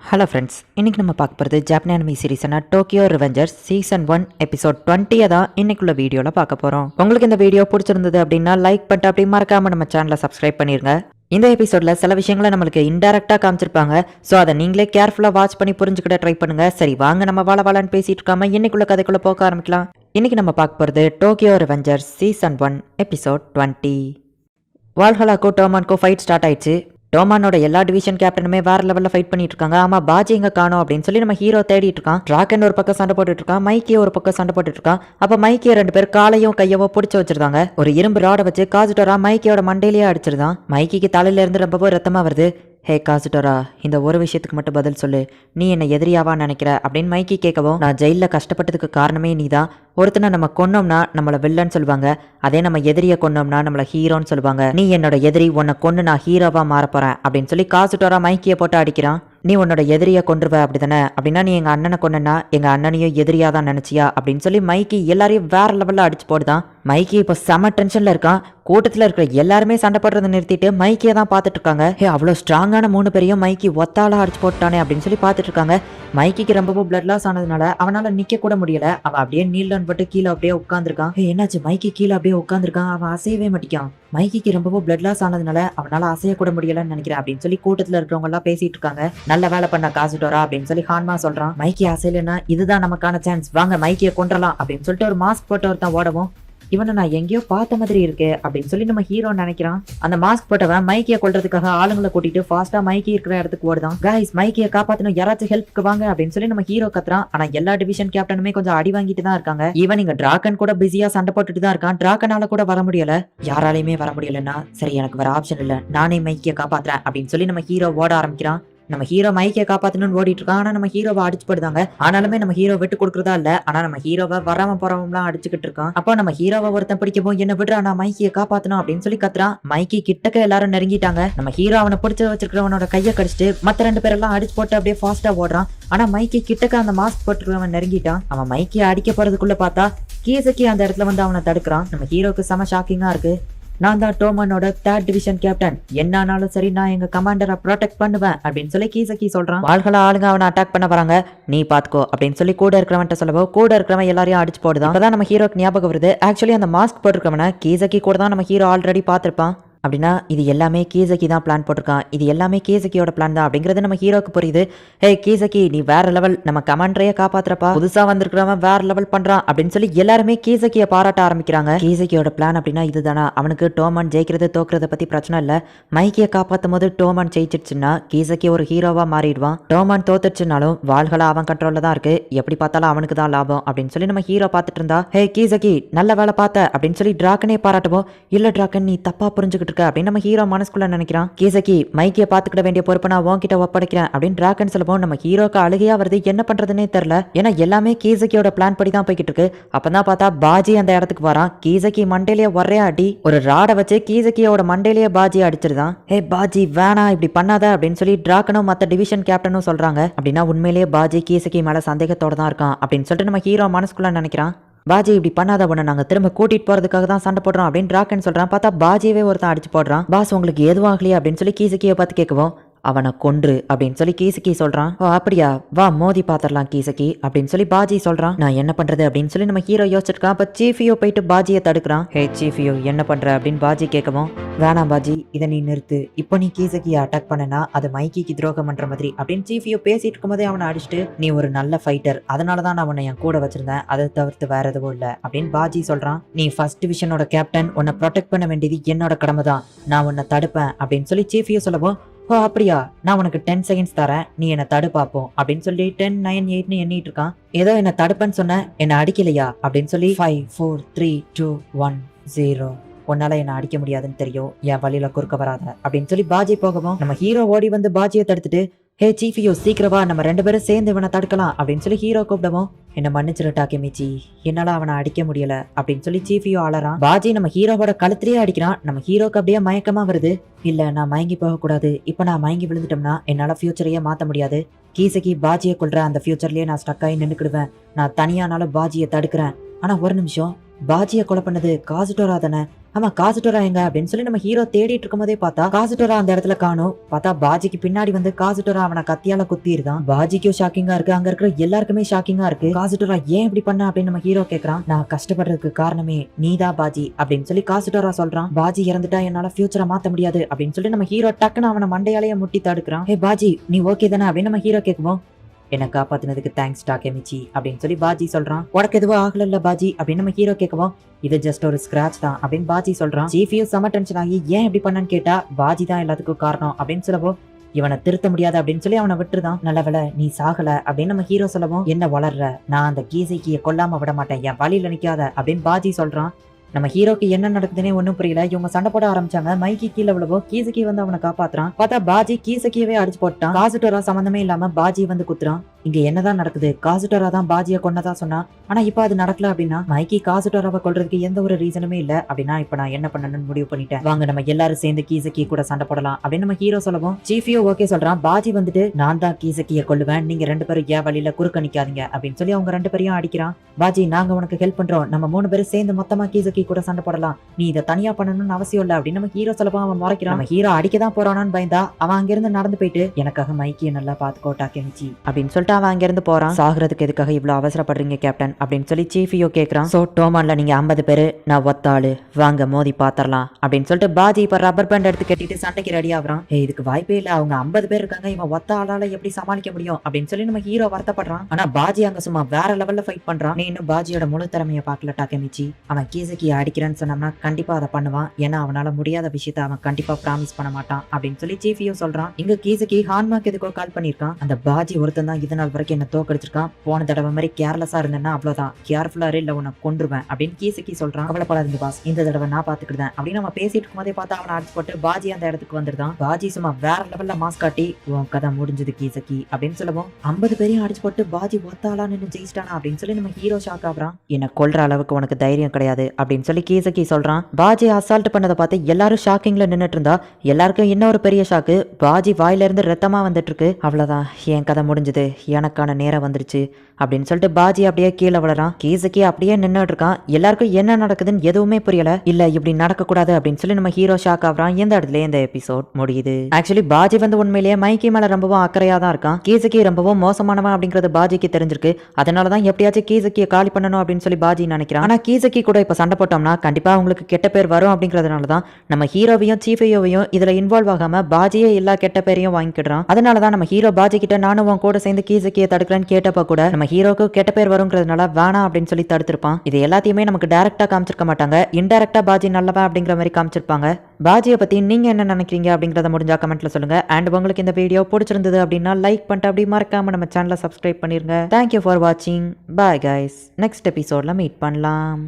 Hello friends, இன்றைக்கி நம்ம பார்க்க போகிறது ஜாப்பனி அனிமி சீரிஸான டோக்கியோ ரிவெஞ்சர்ஸ் சீசன் 1 எபிசோட் 20 தான் இன்னைக்குள்ள வீடியோவில் பார்க்க போகிறோம். உங்களுக்கு இந்த வீடியோ பிடிச்சிருந்தது அப்படின்னா லைக் பண்ணிட்டு அப்படி மறக்காமல் நம்ம சேனலை சப்ஸ்கிரைப் பண்ணிடுங்க. இந்த எபிசோடில் சில விஷயங்களை நம்மளுக்கு இன்டெரக்டாக காமிச்சிருப்பாங்க. ஸோ அதை நீங்களே கேர்ஃபுல்லாக வாட்ச் பண்ணி புரிஞ்சுக்கிட்ட ட்ரை பண்ணுங்கள். சரி வாங்க நம்ம வாழன்னு பேசிகிட்டு இருக்காம இன்னைக்குள்ள கதைக்குள்ளே போக ஆரம்பிக்கலாம். இன்றைக்கி நம்ம பார்க்க போகிறது டோக்கியோ ரிவெஞ்சர்ஸ் சீசன் 1 எபிசோட் 20. வால்ஹலாக்கும் டோமானுக்கும் ஃபைட் ஸ்டார்ட் ஆயிடுச்சு. டோமானோட எல்லா டிவிஷன் கேப்டனுமே வேற லெவலில் ஃபைட் பண்ணிட்டு இருக்காங்க. ஆமா, பாஜி எங்க காணோம் அப்படின்னு சொல்லி நம்ம ஹீரோ தேடிட்டு இருக்கான். டிராகன் ஒரு பக்கம் சண்டை போட்டுட்டு இருக்கான், மைக்கி ஒரு பக்கம் சண்டை போட்டுட்டு இருக்கான். அப்ப மைக்கிய 2 பேர் காலையும் கையவோ பிடிச்சு வச்சிருந்தாங்க. ஒரு இரும்பு ராடை வச்சு காசுட்டோரா மைக்கியோட மண்டையிலேயே அடிச்சிருந்தான். மைக்கிக்கு தலையில இருந்து ரொம்பவே ரத்தமா வருது. ஹே காசுட்டோரா, இந்த ஒரு விஷயத்துக்கு மட்டும் பதில் சொல்லு, நீ என்ன எதிரியாவா நினைக்கிற அப்படின்னு மைக்கி கேட்கவும், நான் ஜெயிலில் கஷ்டப்பட்டதுக்கு காரணமே நீ தான். ஒருத்தனை நம்ம கொன்னோம்னா நம்மளை வில்லன்னு சொல்லுவாங்க, அதே நம்ம எதிரியை கொன்னோம்னா நம்மளை ஹீரோன்னு சொல்லுவாங்க. நீ என்னோட எதிரி, உன்னை கொன்னு நான் ஹீரோவா மாறப்போறேன் அப்படின்னு சொல்லி காசுட்டோரா மைக்கியை போட்டு அடிக்கிறான். நீ உன்னோட எதிரியை கொன்றுவ அப்படிதானே, அப்படின்னா நீ எங்க அண்ணனை கொன்னா எங்க அண்ணனையும் எதிரியா தான் நினைச்சியா அப்படின்னு சொல்லி மைக்கி எல்லாரையும் வேற லெவல்ல அடிச்சு போடுதான். மைக்கி இப்போ செம டென்ஷன்ல இருக்கான். கூட்டத்தில் இருக்கிற எல்லாருமே சண்டை போடுறதை நிறுத்திட்டு மைக்கியை தான் பார்த்துட்டு இருக்காங்க. அவ்வளோ ஸ்ட்ராங்கான 3 பேரையும் மைக்கி ஒத்தால அடிச்சு போட்டானே அப்படின்னு சொல்லி பார்த்துட்டு இருக்காங்க. மைக்கிக்கு ரொம்பவும் பிளட் லாஸ் ஆனதுனால அவனால நிக்க கூட முடியல. அவன் அப்படியே நீல்டன் பட்டு கீழே அப்படியே உட்காந்துருக்கான். என்னாச்சு, மைக்கி கீழே அப்படியே உட்காந்துருக்கான், அவன் அசையவே மாட்டிக்கான். மைக்கிக்கு ரொம்பவும் பிளட் லாஸ் ஆனதுனால அவனால அசைய கூட முடியலன்னு நினைக்கிறேன் அப்படின்னு சொல்லி கூட்டத்தில் இருக்கிறவங்க எல்லாம் பேசிட்டு இருக்காங்க. நல்ல வேலை பண்ண காசுட்டோரா அப்படின்னு சொல்லி ஹான்மா சொல்றான். மைக்கி அசையலன்னா இதுதான் நமக்கான சான்ஸ், வாங்க மைக்கியை கொன்றலாம் அப்படின்னு சொல்லிட்டு ஒரு மாஸ்க் போட்டு ஒருத்தன் ஓடவும், இவனை நான் எங்கேயோ பார்த்த மாதிரி இருக்கு அப்படின்னு சொல்லி நம்ம ஹீரோ நினைக்கிறான். அந்த மாஸ்க் போட்டவன் மைக்கியை கொல்றதுக்காக ஆளுங்களை கூட்டிட்டு ஃபாஸ்டா மைக்கி இருக்கிற இடத்துக்கு ஓடுதான். கைஸ், மைக்கியை காப்பாத்தணும், யாராச்சும் ஹெல்ப்க்கு வாங்க அப்படின்னு சொல்லி நம்ம ஹீரோ கத்துறான். ஆனா எல்லா டிவிஷன் கேப்டனுமே கொஞ்சம் அடி வாங்கிட்டு தான் இருக்காங்க. ஈவன் இங்க டிராகன் கூட பிஸியா சண்டை போட்டுட்டு தான் இருக்கான். டிராகனால கூட வர முடியல. யாராலையுமே வர முடியலன்னா சரி, எனக்கு வேற ஆப்ஷன் இல்ல, நானே மைக்கியை காப்பாத்துறேன் அப்படின்னு சொல்லி நம்ம ஹீரோ ஓட ஆரம்பிக்கிறான். நம்ம ஹீரோ மைக்கியை காப்பாத்தணும்னு ஓடிட்டு இருக்கான். ஆனா நம்ம ஹீரோவை அடிச்சு போடுதாங்க. ஆனாலுமே நம்ம ஹீரோ விட்டு கொடுக்கறதா இல்ல. ஆனா நம்ம ஹீரோவை வராம போறவங்களாம் அடிச்சுக்கிட்டு இருக்கான். அப்போ நம்ம ஹீரோவை ஒருத்தன் பிடிக்கவும், என்ன விடுறா, நான் மைக்கியை காப்பாத்தணும் அப்படின்னு சொல்லி கத்துறான். மைக்கி கிட்டக்க எல்லாரும் நெருங்கிட்டாங்க. நம்ம ஹீரோ அவனை பிடிச்சு வச்சிருக்கிறவனோட கையை கடிச்சிட்டு மத்த 2 பேரெல்லாம் அடிச்சு போட்டு அப்படியே ஃபாஸ்டா ஓடுறான். ஆனா மைக்கி கிட்டக்க அந்த மாஸ்க் போட்டுருக்கவன் நெருங்கிட்டான். அவன் மைக்கியை அடிக்க போறதுக்குள்ள பார்த்தா கீசக்கி அந்த இடத்துல வந்து அவனை தடுக்கிறான். நம்ம ஹீரோக்கு செம ஷாக்கிங்கா இருக்கு. நான் தான் டோமனோட 3rd டிவிஷன் கேப்டன், என்னானாலும் சரி நான் எங்க கமாண்டரை ப்ரொடெக்ட் பண்ணுவேன் அப்படின்னு சொல்லி கீசக்கி சொல்றான். வாள்கள ஆளுங்க அவனை அட்டாக் பண்ண வராங்க, நீ பாத்துக்கோ அப்படின்னு சொல்லி கூட இருக்கிறவன்ட்ட சொல்லவோ, கூட இருக்கிறவன் எல்லாரையும் அடிச்சு போடுதான். அப்பதான் நம்ம ஹீரோக்கு ஞாபகம் வருது, ஆக்சுவலி அந்த மாஸ்க் போட்டிருக்கவன கீசக்கி கூட தான் நம்ம ஹீரோ ஆல்ரெடி பார்த்திருப்பான். அப்படின்னா இது எல்லாமே கீசக்கி தான் பிளான் போட்டிருக்கான், இது எல்லாமே கீசக்கியோட பிளான் தான் அப்படிங்கிறது நம்ம ஹீரோக்கு புரியுது. ஹே கீசக்கி, நீ வேற லெவல், நம்ம கமாண்டரையே காப்பாத்துறப்பா, புதுசா வந்திருக்கிறவன் வேற லெவல் பண்றான் அப்படின்னு சொல்லி எல்லாருமே கீசக்கியை பாராட்ட ஆரம்பிக்கிறாங்க. கீசக்கியோட பிளான் அப்படின்னா இதுதானா, அவனுக்கு டோமான் ஜெயிக்கிறது தோக்குறத பத்தி பிரச்சனை இல்ல, மைக்கியை காப்பாத்தும் போது டோமான் ஜெயிச்சிடுச்சுன்னா கீசக்கி ஒரு ஹீரோவா மாறிடுவான். டோமான் தோத்துச்சுனாலும் வாள்களா அவன் கண்ட்ரோல்ல தான் இருக்கு, எப்படி பார்த்தாலும் அவனுக்கு தான் லாபம் அப்படின்னு சொல்லி நம்ம ஹீரோ பார்த்துட்டு இருந்தா. ஹே கீசக்கி, நல்ல வேலை பார்த்த அப்படின்னு சொல்லி டிராகனே பாராட்டுவோம். இல்ல டிராகன், நீ தப்பா புரிஞ்சுக்கிட்டு அப்படின்னு நம்ம ஹீரோ மனசுக்குள்ள நினைக்கிறான். கீசக்கி, மைக்கிய பாத்துக்கிட வேண்டிய பொறுப்பை நான் உன்கிட்ட ஒப்படைக்கிறேன் அப்படின்னு டிராகன் சொல்லவும் நம்ம ஹீரோக்கு அழுகையா வருது. என்ன பண்றதுன்னே தெரியல, ஏன்னா எல்லாமே கீசக்கியோட பிளான் படி தான் போய்கிட்டு இருக்கு. அப்பதான் பார்த்தா பாஜி அந்த இடத்துக்கு வரான். கீசக்கி மண்டையிலேயே ஒரே அடி, ஒரு ராடை வச்சு கீசக்கியோட மண்டையிலேயே பாஜி அடிச்சிருதான். ஹே பாஜி, வேணா இப்படி பண்ணாத அப்படின்னு சொல்லி டிராகனும் மத்த டிவிஷன் கேப்டனும் சொல்றாங்க. அப்படின்னா உண்மையிலேயே பாஜி கீசக்கி மேல சந்தேகத்தோட தான் இருக்கான் அப்படின்னு சொல்லிட்டு நம்ம ஹீரோ மனசுக்குள்ள நினைக்கிறான். பாஜி இப்படி பண்ணாத, உடனே நாங்க திரும்ப கூட்டிட்டு போறதுக்காக தான் சண்டை போடுறோம் அப்படின்னு டிராகன் சொல்றான். பார்த்தா பாஜியவே ஒருத்தன் அடிச்சு போடுறான். பாஸ் உங்களுக்கு எதுவும் ஆகலையா அப்படின்னு சொல்லி கீசக்கியை பார்த்து கேட்கவும், அவனை கொன்று அப்படின்னு சொல்லி கீசக்கி சொல்றான். ஓ அப்படியா, வா மோதி பாத்திரலாம் கீசக்கி அப்படின்னு சொல்லி பாஜி சொல்றான். நான் என்ன பண்றது அப்படின்னு சொல்லி நம்ம ஹீரோ யோசிச்சிருக்கான். அப்ப சீஃபியோ போயிட்டு பாஜியை தடுக்கிறான். ஹே சீஃபியோ, என்ன பண்ற அப்படின்னு பாஜி கேட்கவும், வேணாம் பாஜி, இதை நீ நிறுத்து, இப்போ நீ கீசக்கியை அட்டாக் பண்ணனா அது மைக்கிக்கு துரோகம் பண்ற மாதிரி அப்படின்னு சீஃபியோ பேசிட்டு இருக்கும் போதே அவனை அடிச்சுட்டு, நீ ஒரு நல்ல ஃபைட்டர், அதனாலதான் நான் உன்னை என் கூட வச்சிருந்தேன், அதை தவிர்த்து வேற எதுவும் இல்ல அப்படின்னு பாஜி சொல்றான். நீ ஃபர்ஸ்ட் டிவிஷனோட கேப்டன், உன்னை ப்ரொடெக்ட் பண்ண வேண்டியது என்னோட கடமை தான், நான் உன்னை தடுப்பேன் அப்படின்னு சொல்லி சீஃபியோ சொல்லவும், ஓ அப்படியா, நான் உனக்கு 10 செகண்ட்ஸ் தரேன், நீ என்ன தடு பார்ப்போம் அப்படின்னு சொல்லி 10 9 8 எண்ணிட்டு இருக்கான். ஏதோ என்ன தடுப்பேன்னு சொன்ன, என்ன அடிக்கலையா அப்படின்னு சொல்லி 5 4 3 2 1 0, உன்னால என்ன அடிக்க முடியாதுன்னு தெரியும், என் வழியில குறுக்க வராத அப்படின்னு சொல்லி பாஜி போகவும் நம்ம ஹீரோ ஓடி வந்து பாஜியை தடுத்துட்டு, ஹே சீஃபியோ சீக்கிரவா, நம்ம 2 பேரும் சேர்ந்து இவனை தடுக்கலாம் அப்படின்னு சொல்லி ஹீரோ கூப்பிடவும், என்ன மன்னிச்சிருட்டா கெமிச்சி, என்னால அவனை அடிக்க முடியல அப்படின்னு சொல்லி சீஃபியோ அலறான். பாஜி நம்ம ஹீரோவோட கழுத்திலேயே அடிக்கிறான். நம்ம ஹீரோக்கு அப்படியே மயக்கமா வருது. இல்ல, நான் மயங்கி போக கூடாது, இப்ப நான் மயங்கி விழுந்துட்டோம்னா என்னால ஃபியூச்சரையே மாத்த முடியாது, கீசக்கி பாஜியை கொள்ற அந்த ஃபியூச்சர்லயே நான் ஸ்டக் ஆகி நின்னுக்கிடுவேன், நான் தனியானாலும் பாஜியை தடுக்கிறேன், ஆனா ஒரு நிமிஷம், பாஜியை கொலை பண்ணது காசுட்டோரா தானே, ஆமா காசுட்டோரா எங்க அப்படின்னு சொல்லி நம்ம ஹீரோ தேடிட்டு இருக்கும் போதே பார்த்தா காசுட்டோரா அந்த இடத்துல காணும். பார்த்தா பாஜிக்கு பின்னாடி வந்து காசுட்டோரா அவனை கத்தியால குத்தி இருக்கான். பாஜிக்கும் ஷாக்கிங்கா இருக்கு, அங்க இருக்கிற எல்லாருக்குமே ஷாக்கிங்கா இருக்கு. காசுட்டோரா ஏன் இப்படி பண்ண அப்படின்னு நம்ம ஹீரோ கேக்குறான். நான் கஷ்டப்படுறதுக்கு காரணமே நீதான் பாஜி அப்படின்னு சொல்லி காசுட்டோரா சொல்றான். பாஜி இறந்துட்டா என்னால ஃபியூச்சரை மாத்த முடியாது அப்படின்னு சொல்லி நம்ம ஹீரோ டக்குன்னு அவனை மண்டையாலேயே முட்டி தடுக்கிறான். ஹே பாஜி நீ ஓகே தானே அப்படின்னு நம்ம ஹீரோ கேட்குவோம். என்ன காப்பாத்தினதுக்கு தேங்க்ஸ் டாக்கெமிச்சி அப்படின்னு சொல்லி பாஜி சொல்றான். உனக்கு எதுவும் ஆகல பாஜி அப்படின்னு நம்ம ஹீரோ கேட்கவும், இது ஜஸ்ட் ஒரு ஸ்கிராச் தான் அப்படின்னு பாஜி சொல்றான். சீஃபியும் செம டென்ஷன் ஆகி ஏன் இப்படி பண்ணன்னு கேட்டா பாஜி தான் எல்லாத்துக்கும் காரணம் அப்படின்னு சொல்லவும், இவனை திருத்த முடியாது அப்படின்னு சொல்லி அவனை விட்டுருதான். நல்லவேளை நீ சாகல அப்படின்னு நம்ம ஹீரோ சொல்லவும், என்ன வளர்ற, நான் அந்த கீசைக்கிய கொல்லாம விட மாட்டேன், என் வழியில நிக்காத அப்படின்னு பாஜி சொல்றான். நம்ம ஹீரோக்கு என்ன நடக்குதுன்னே ஒன்னும் புரியல. இவங்க சண்டை போட ஆரம்பிச்சாங்க. மைக்கி கீழே விழுவோ கீசக்கி வந்து அவனை காப்பாத்துறான். பார்த்தா பாஜி கீசக்கியவே அடிச்சு போட்டான். காசுட்டோரா சம்பந்தமே இல்லாம பாஜி வந்து குத்துறான். இங்க என்னதான் நடக்குது, காசுட்டோரா தான் பாஜியை கொன்னதா சொன்னா, ஆனா இப்ப அது நடக்கல அப்படின்னா மைக்கி காசுட்டோராவை கொல்றதுக்கு எந்த ஒரு ரீசனுமே இல்ல அப்படின்னா இப்ப நான் என்ன பண்ணணும்னு முடிவு பண்ணிட்டேன், வாங்க நம்ம எல்லாரும் சேர்ந்து கீசக்கி கூட சண்டை போடலாம் அப்படின்னு நம்ம ஹீரோ சொல்லவும் சீஃபியோ ஓகே சொல்றான். பாஜி வந்துட்டு நான் தான் கீசக்கிய கொல்லுவேன், நீங்க 2 பேரும் ஏன் வழியில குறுக்க நிக்காதீங்க அப்படின்னு சொல்லி அவங்க 2 பேரையும் அடிக்கிறான். பாஜி நாங்க உனக்கு ஹெல்ப் பண்றோம், நம்ம 3 பேரும் சேர்ந்து மொத்தமா கீசக்கி கூட சண்டை போடலாம், நீ இதை தனியா பண்ணணும்னு அவசியம் இல்ல அப்படின்னு நம்ம ஹீரோ சொல்லவும் அவன் முறைக்கிறான். நம்ம ஹீரோ அடிக்கதான் போறானான்னு பயந்தா அவன் அங்கிருந்து நடந்து போயிட்டு எனக்காக மைக்கிய நல்லா பாத்துக்கோ டாக்கெமிச்சி அப்படின்னு சொல்லிட்டு அவன் அங்கிருந்து போறான். சாகிறதுக்கு எதுக்காக இவ்வளவு அவசரப்படுறீங்க கேப்டன் அப்படின்னு சொல்லி சீஃபியோ கேக்குறான். சோ டோமான்ல நீங்க 50 பேரு, நான் ஒத்தாளு, வாங்க மோதி பாத்திரலாம் அப்படின்னு சொல்லிட்டு பாஜி இப்ப ரப்பர் பேண்ட் எடுத்து கட்டிட்டு சண்டைக்கு ரெடி ஆகுறான். இதுக்கு வாய்ப்பே இல்ல, அவங்க 50 பேர் இருக்காங்க, இவன் ஒத்த ஆளால எப்படி சமாளிக்க முடியும் அப்படின்னு சொல்லி நம்ம ஹீரோ வருத்தப்படுறான். ஆனா பாஜி அங்க சும்மா வேற லெவல்ல ஃபைட் பண்றான். நீ இன்னும் பாஜியோட முழு திறமையை பாக்கல டாக்கெமிச்சி, அவன் கீசக்கிய அடிக்கிறேன்னு சொன்னோம்னா கண்டிப்பா அதை பண்ணுவான், ஏன்னா அவனால முடியாத விஷயத்த அவன் கண்டிப்பா ப்ராமிஸ் பண்ண மாட்டான் அப்படின்னு சொல்லி சீஃபியோ சொல்றான். இங்க கீசக்கி ஹான்மார்க் எதுக்கோ கால் பண்ணிருக்கான். அந்த பாஜி ஒருத்தன் தான் இது நாள் வரைக்கும் என்ன தோக்கடிச்சிருக்கான், போன தடவை மாதிரி கேர்லெஸ்ஸா இருந்தேன்னா அவ்வளவுதான், கேர்ஃபுல்லா இல்ல உன்னை கொன்றுவேன் அப்படின்னு கீசக்கி சொல்றான். கவலைப்படாதீங்க பாஸ், இந்த தடவை நான் பாத்துக்கிட்டேன் அப்படின்னு நம்ம பேசிட்டு இருக்கும் போதே பார்த்தா அவனை அடிச்சு போட்டு பாஜி அந்த இடத்துக்கு வந்துருதான். பாஜி சும்மா வேற லெவல்ல மாஸ் காட்டி உன் கதை முடிஞ்சது கீசக்கி அப்படின்னு சொல்லவும் 50 பேரையும் அடிச்சு போட்டு பாஜி ஒத்தாளா நின்று ஜெயிச்சிட்டானா அப்படின்னு சொல்லி நம்ம ஹீரோ ஷாக் ஆகுறான். என்ன கொல்ற அளவுக்கு உனக்கு தைரியம் கிடையாது அப்படின்னு சொல்லி கீசக்கி சொல்றான். பாஜி அசால்ட் பண்ணதை பார்த்து எல்லாரும் ஷாக்கிங்ல நின்னுட்டு இருந்தா எல்லாருக்கும் இன்னொரு பெரிய ஷாக்கு, பாஜி வாயில இருந்து ரத்தமா வந்துட்டு இருக்கு. அவ்வளவுதான் என் கதை முடிஞ்சது, எனக்கான நேரம் வந்துருச்சு அப்படின்னு சொல்லிட்டு பாஜி அப்படியே கீழே விழறான். கீசக்கி அப்படியே நின்னுட்டு இருக்கான். எல்லாருக்கும் என்ன நடக்குதுன்னு எதுவுமே புரியல. இல்ல இப்படி நடக்க கூடாது அப்படின்னு சொல்லி நம்ம ஹீரோ ஷாக் ஆகுறான். இந்த இடத்துல இந்த எபிசோட் முடியுது. ஆக்சுவலி பாஜி வந்து உண்மையிலேயே மைக்கி மேல ரொம்பவும் அக்கறையா தான் இருக்கான். கீசக்கி ரொம்பவும் மோசமானவன் அப்படிங்கறது பாஜிக்கு தெரிஞ்சிருக்கு. அதனாலதான் எப்படியாச்சும் கீசக்கியை காலி பண்ணணும் அப்படின்னு சொல்லி பாஜி நினைக்கிறான். ஆனா கீசக்கி கூட இப்ப சண்டை போட்டோம்னா கண்டிப்பா அவங்களுக்கு கெட்ட பேர் வரும் அப்படிங்கறதுனாலதான் நம்ம ஹீரோவையும் சீஃபியோவையும் இதுல இன்வால்வ் ஆகாம பாஜியே எல்லா கெட்ட பேரையும் வாங்கிக்கிறான். அதனாலதான் நம்ம ஹீரோ பாஜி கிட்ட நானும் உன் கூட சேர்ந்து கீசக்கியை தடுக்கிறேன்னு கேட்டப்ப கூட நம்ம ஹீரோக்கு கெட்ட பேர் வருங்கிறதுனால வேணாம் அப்படின்னு சொல்லி தடுத்திருப்பான். இது எல்லாத்தையுமே நமக்கு டைரக்டா காமிச்சிருக்க மாட்டாங்க, இன்டைரக்டா பாஜி நல்லவா அப்படிங்கிற மாதிரி காமிச்சிருப்பாங்க. பாஜியை பத்தி நீங்க என்ன நினைக்கிறீங்க அப்படிங்கறத முடிஞ்சா கமெண்ட்ல சொல்லுங்க. அண்ட் உங்களுக்கு இந்த வீடியோ பிடிச்சிருந்தது அப்படின்னா லைக் பண்ணிட்டு அப்படி மறக்காம நம்ம சேனலை சப்ஸ்கிரைப் பண்ணிருங்க. தேங்க்யூ ஃபார் வாட்சிங். பாய் கைஸ், நெக்ஸ்ட் எபிசோட்ல மீட் பண்ணலாம்.